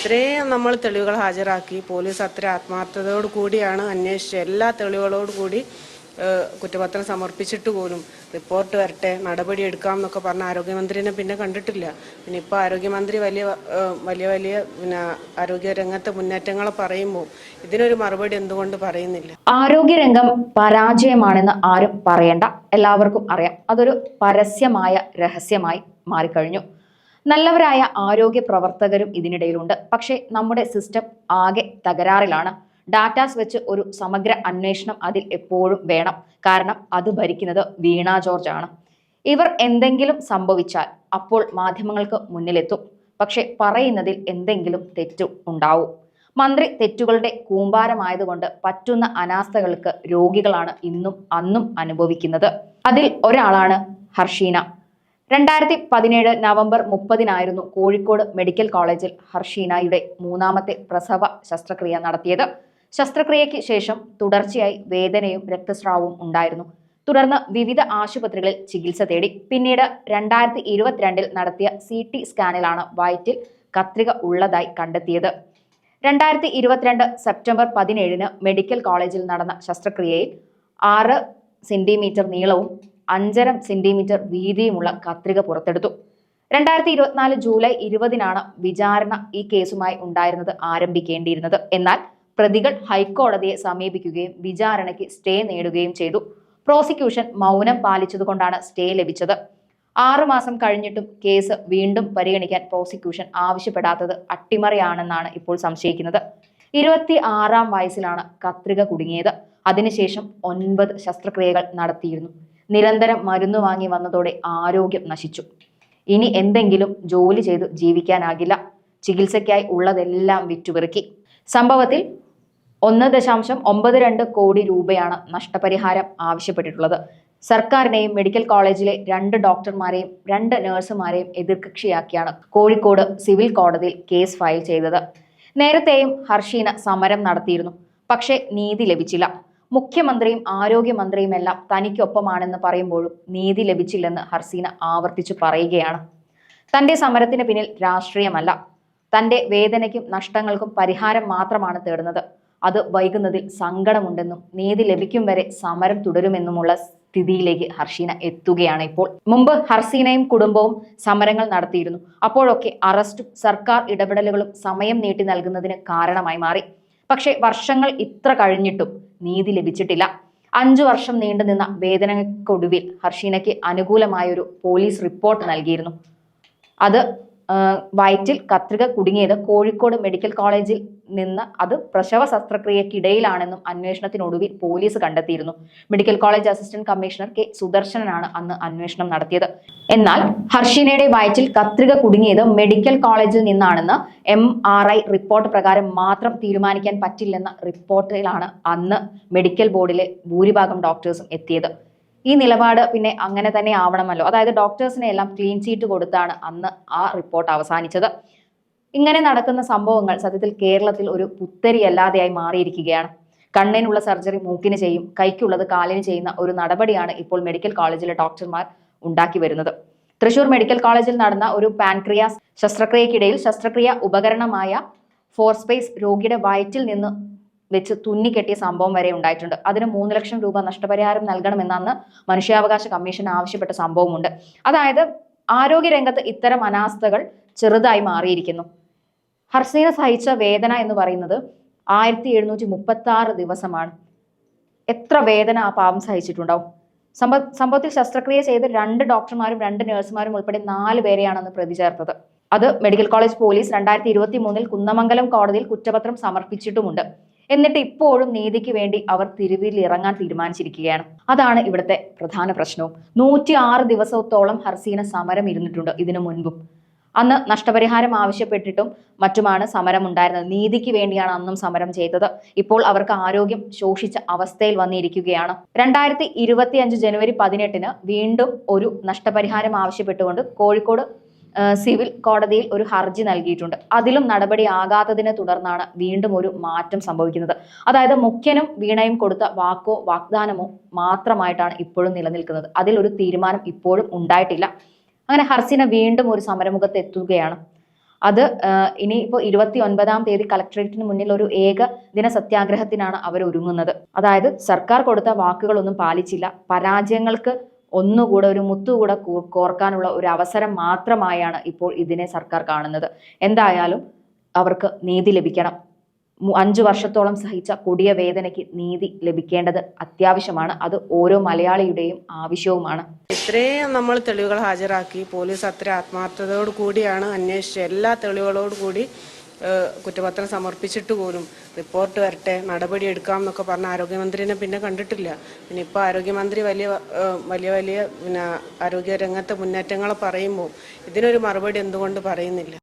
ഇത്രയും നമ്മൾ തെളിവുകൾ ഹാജരാക്കി പോലീസ് അത്ര ആത്മാർത്ഥതയോടു കൂടിയാണ് അന്വേഷിച്ച് എല്ലാ തെളിവുകളോടു കൂടി കുറ്റപത്രം സമർപ്പിച്ചിട്ട് പോലും റിപ്പോർട്ട് വരട്ടെ നടപടി എടുക്കാം എന്നൊക്കെ പറഞ്ഞ ആരോഗ്യമന്ത്രിനെ പിന്നെ കണ്ടിട്ടില്ല. പിന്നെ ഇപ്പോൾ ആരോഗ്യമന്ത്രി വലിയ പിന്നെ ആരോഗ്യരംഗത്തെ മുന്നേറ്റങ്ങൾ പറയുമ്പോൾ ഇതിനൊരു മറുപടി എന്തുകൊണ്ട് പറയുന്നില്ല? ആരോഗ്യരംഗം പരാജയമാണെന്ന് ആരും പറയണ്ട, എല്ലാവർക്കും അറിയാം. അതൊരു പരസ്യമായ രഹസ്യമായി മാറിക്കഴിഞ്ഞു. നല്ലവരായ ആരോഗ്യ പ്രവർത്തകരും ഇതിനിടയിലുണ്ട്. പക്ഷേ നമ്മുടെ സിസ്റ്റം ആകെ തകരാറിലാണ്. ഡാറ്റാസ് വെച്ച് ഒരു സമഗ്ര അന്വേഷണം അതിൽ എപ്പോഴും വേണം. കാരണം അത് ഭരിക്കുന്നത് വീണ ജോർജ് ആണ്. ഇവർ എന്തെങ്കിലും സംഭവിച്ചാൽ അപ്പോൾ മാധ്യമങ്ങൾക്ക് മുന്നിലെത്തും. പക്ഷെ പറയുന്നതിൽ എന്തെങ്കിലും തെറ്റു ഉണ്ടാവും. മന്ത്രി തെറ്റുകളുടെ കൂമ്പാരമായതുകൊണ്ട് പറ്റുന്ന അനാസ്ഥകൾക്ക് രോഗികളാണ് ഇന്നും അന്നും അനുഭവിക്കുന്നത്. അതിൽ ഒരാളാണ് ഹർഷീന. 2017 നവംബർ 30 കോഴിക്കോട് മെഡിക്കൽ കോളേജിൽ ഹർഷീനയുടെ 3ാമത്തെ പ്രസവ ശസ്ത്രക്രിയ നടത്തിയത്. ശസ്ത്രക്രിയയ്ക്ക് ശേഷം തുടർച്ചയായി വേദനയും രക്തസ്രാവവും ഉണ്ടായിരുന്നു. തുടർന്ന് വിവിധ ആശുപത്രികളിൽ ചികിത്സ തേടി. പിന്നീട് 2022 നടത്തിയ CT സ്കാനിലാണ് വയറ്റിൽ കത്രിക ഉള്ളതായി കണ്ടെത്തിയത്. 2022 സെപ്റ്റംബർ 17 മെഡിക്കൽ കോളേജിൽ നടന്ന ശസ്ത്രക്രിയയിൽ 6 സെന്റിമീറ്റർ നീളവും 5.5 സെന്റിമീറ്റർ വീതിയുമുള്ള കത്രിക പുറത്തെടുത്തു. 2024 ജൂലൈ 20 വിചാരണ ഈ കേസുമായി ആരംഭിക്കേണ്ടിയിരുന്നത്. എന്നാൽ പ്രതികൾ ഹൈക്കോടതിയെ സമീപിക്കുകയും വിചാരണയ്ക്ക് സ്റ്റേ നേടുകയും ചെയ്തു. പ്രോസിക്യൂഷൻ മൗനം പാലിച്ചതുകൊണ്ടാണ് സ്റ്റേ ലഭിച്ചത്. 6 മാസം കഴിഞ്ഞിട്ടും കേസ് വീണ്ടും പരിഗണിക്കാൻ പ്രോസിക്യൂഷൻ ആവശ്യപ്പെടാത്തത് അട്ടിമറിയാണെന്നാണ് ഇപ്പോൾ സംശയിക്കുന്നത്. 26ാം വയസ്സിലാണ് കത്രിക കുടുങ്ങിയത്. അതിനുശേഷം 9 ശസ്ത്രക്രിയകൾ നടത്തിയിരുന്നു. നിരന്തരം മരുന്ന് വാങ്ങി വന്നതോടെ ആരോഗ്യം നശിച്ചു. ഇനി എന്തെങ്കിലും ജോലി ചെയ്ത് ജീവിക്കാനാകില്ല. ചികിത്സയ്ക്കായി ഉള്ളതെല്ലാം വിറ്റുപെറുക്കി. സംഭവത്തിൽ 1.92 കോടി രൂപയാണ് നഷ്ടപരിഹാരം ആവശ്യപ്പെട്ടിട്ടുള്ളത്. സർക്കാരിനെയും മെഡിക്കൽ കോളേജിലെ 2 ഡോക്ടർമാരെയും 2 നഴ്സുമാരെയും എതിർകക്ഷിയാക്കിയാണ് കോഴിക്കോട് സിവിൽ കോടതിയിൽ കേസ് ഫയൽ ചെയ്തത്. നേരത്തെയും ഹർഷീന സമരം നടത്തിയിരുന്നു. പക്ഷേ നീതി ലഭിച്ചില്ല. മുഖ്യമന്ത്രിയും ആരോഗ്യമന്ത്രിയുമെല്ലാം തനിക്കൊപ്പമാണെന്ന് പറയുമ്പോഴും നീതി ലഭിച്ചില്ലെന്ന് ഹർസീന ആവർത്തിച്ചു പറയുകയാണ്. തന്റെ സമരത്തിന് പിന്നിൽ രാഷ്ട്രീയമല്ല, തന്റെ വേദനയ്ക്കും നഷ്ടങ്ങൾക്കും പരിഹാരം മാത്രമാണ് തേടുന്നത്. അത് വൈകുന്നതിൽ സങ്കടമുണ്ടെന്നും നീതി ലഭിക്കും വരെ സമരം തുടരുമെന്നുമുള്ള സ്ഥിതിയിലേക്ക് ഹർഷീന എത്തുകയാണ് ഇപ്പോൾ. മുമ്പ് ഹർസീനയും കുടുംബവും സമരങ്ങൾ നടത്തിയിരുന്നു. അപ്പോഴൊക്കെ അറസ്റ്റും സർക്കാർ ഇടപെടലുകളും സമയം നീട്ടി നൽകുന്നതിന് കാരണമായി മാറി. പക്ഷെ വർഷങ്ങൾ ഇത്ര കഴിഞ്ഞിട്ടും നീതി ലഭിച്ചിട്ടില്ല. 5 വർഷം നീണ്ടുനിന്ന വേദനയ്ക്കൊടുവിൽ ഹർഷീനയ്ക്ക് അനുകൂലമായൊരു പോലീസ് റിപ്പോർട്ട് നൽകിയിരുന്നു. അത് വയറ്റിൽ കത്രിക കുടുങ്ങിയത് കോഴിക്കോട് മെഡിക്കൽ കോളേജിൽ നിന്ന് അത് പ്രസവ ശസ്ത്രക്രിയക്കിടയിലാണെന്നും അന്വേഷണത്തിനൊടുവിൽ പോലീസ് കണ്ടെത്തിയിരുന്നു. Medical college assistant commissioner K സുദർശനാണ് അന്ന് അന്വേഷണം നടത്തിയത്. എന്നാൽ ഹർഷീനയുടെ വയറ്റിൽ കത്രിക കുടുങ്ങിയത് മെഡിക്കൽ കോളേജിൽ നിന്നാണെന്ന് MRI റിപ്പോർട്ട് പ്രകാരം മാത്രം തീരുമാനിക്കാൻ പറ്റില്ലെന്ന റിപ്പോർട്ടിലാണ് അന്ന് മെഡിക്കൽ ബോർഡിലെ ഭൂരിഭാഗം ഡോക്ടേഴ്സും എത്തിയത്. ഈ നിലപാട് പിന്നെ അങ്ങനെ തന്നെ ആവണമല്ലോ. അതായത് ഡോക്ടേഴ്സിനെ എല്ലാം ക്ലീൻ ചീറ്റ് കൊടുത്താണ് അന്ന് ആ റിപ്പോർട്ട് അവസാനിച്ചത്. ഇങ്ങനെ നടക്കുന്ന സംഭവങ്ങൾ സത്യത്തിൽ കേരളത്തിൽ ഒരു പുത്തരിയല്ലാതെയായി മാറിയിരിക്കുകയാണ്. കണ്ണിനുള്ള സർജറി മൂക്കിന് ചെയ്യും, കൈക്കുള്ളത് കാലിന് ചെയ്യുന്ന ഒരു നടപടിയാണ് ഇപ്പോൾ മെഡിക്കൽ കോളേജിലെ ഡോക്ടർമാർ ഉണ്ടാക്കി വരുന്നത്. തൃശൂർ മെഡിക്കൽ കോളേജിൽ നടന്ന ഒരു പാൻക്രിയാസ് ശസ്ത്രക്രിയക്കിടയിൽ ശസ്ത്രക്രിയ ഉപകരണമായ ഫോർസ്പേസ് രോഗിയുടെ വയറ്റിൽ നിന്ന് വെച്ച് തുന്നിക്കെട്ടിയ സംഭവം വരെ ഉണ്ടായിട്ടുണ്ട്. അതിന് 3 ലക്ഷം രൂപ നഷ്ടപരിഹാരം നൽകണമെന്ന് മനുഷ്യാവകാശ കമ്മീഷൻ ആവശ്യപ്പെട്ട സംഭവമുണ്ട്. അതായത് ആരോഗ്യരംഗത്ത് ഇത്തരം അനാസ്ഥകൾ ചെറുതായി മാറിയിരിക്കുന്നു. ഹർസീന സഹിച്ച വേദന എന്ന് പറയുന്നത് 1736 ദിവസമാണ്. എത്ര വേദന ആ പാവം സഹിച്ചിട്ടുണ്ടാവും. സംഭവത്തിൽ ശസ്ത്രക്രിയ ചെയ്ത് 2 ഡോക്ടർമാരും 2 നഴ്സുമാരും ഉൾപ്പെടെ 4 പേരെയാണെന്ന് പ്രതി ചേർത്തത്. അത് മെഡിക്കൽ കോളേജ് പോലീസ് 2023 കുന്നമംഗലം കോടതിയിൽ കുറ്റപത്രം സമർപ്പിച്ചിട്ടുമുണ്ട്. എന്നിട്ട് ഇപ്പോഴും നീതിക്ക് വേണ്ടി അവർ തെരുവിൽ ഇറങ്ങാൻ തീരുമാനിച്ചിരിക്കുകയാണ്. അതാണ് ഇവിടുത്തെ പ്രധാന പ്രശ്നവും. 106 ദിവസത്തോളം ഹർസീന സമരം ഇരുന്നിട്ടുണ്ട് ഇതിനു മുൻപും. അന്ന് നഷ്ടപരിഹാരം ആവശ്യപ്പെട്ടിട്ടും മറ്റുമാണ് സമരം ഉണ്ടായിരുന്നത്. നീതിക്ക് വേണ്ടിയാണ് അന്നും സമരം ചെയ്തത്. ഇപ്പോൾ അവർക്ക് ആരോഗ്യം ശോഷിച്ച അവസ്ഥയിൽ വന്നിരിക്കുകയാണ്. 2025 ജനുവരി 18 വീണ്ടും ഒരു നഷ്ടപരിഹാരം ആവശ്യപ്പെട്ടുകൊണ്ട് കോഴിക്കോട് സിവിൽ കോടതിയിൽ ഒരു ഹർജി നൽകിയിട്ടുണ്ട്. അതിലും നടപടി ആകാത്തതിനെ തുടർന്നാണ് വീണ്ടും ഒരു മാറ്റം സംഭവിക്കുന്നത്. അതായത് മുഖ്യനും വീണയും കൊടുത്ത വാക്കോ വാഗ്ദാനമോ മാത്രമായിട്ടാണ് ഇപ്പോഴും നിലനിൽക്കുന്നത്. അതിലൊരു തീരുമാനം ഇപ്പോഴും ഉണ്ടായിട്ടില്ല. അങ്ങനെ ഹർസീന വീണ്ടും ഒരു സമരമുഖത്ത് എത്തുകയാണ്. അത് ഇനിയിപ്പോൾ 29-ാം തീയതി കളക്ടറേറ്റിന് മുന്നിൽ ഒരു ഏകദിന സത്യാഗ്രഹത്തിനാണ് അവർ ഒരുങ്ങുന്നത്. അതായത് സർക്കാർ കൊടുത്ത വാക്കുകളൊന്നും പാലിച്ചില്ല, പരാജയങ്ങൾക്ക് ഒന്നുകൂടെ ഒരു മുത്തുകൂടെ കോർക്കാനുള്ള ഒരു അവസരം മാത്രമായാണ് ഇപ്പോൾ ഇതിനെ സർക്കാർ കാണുന്നത്. എന്തായാലും അവർക്ക് നീതി ലഭിക്കണം. 5 വർഷത്തോളം സഹിച്ച കൊടിയ വേദനയ്ക്ക് നീതി ലഭിക്കേണ്ടത് അത്യാവശ്യമാണ്. അത് ഓരോ മലയാളിയുടെയും ആവശ്യവുമാണ്. ഇത്രയും നമ്മൾ തെളിവുകൾ ഹാജരാക്കി, പോലീസ് അത്ര ആത്മാർത്ഥതയോട് കൂടിയാണ് അന്വേഷിച്ച് എല്ലാ തെളിവുകളോട് കൂടി കുറ്റപത്രം സമർപ്പിച്ചിട്ട് പോലും റിപ്പോർട്ട് വരട്ടെ, നടപടി എടുക്കാം എന്നൊക്കെ പറഞ്ഞ ആരോഗ്യമന്ത്രിനെ പിന്നെ കണ്ടിട്ടില്ല. പിന്നെ ഇപ്പോൾ ആരോഗ്യമന്ത്രി വലിയ പിന്നെ ആരോഗ്യ രംഗത്തെ മുന്നേറ്റങ്ങൾ പറയുമ്പോൾ ഇതിനൊരു മറുപടി എന്തുകൊണ്ട് പറയുന്നില്ല?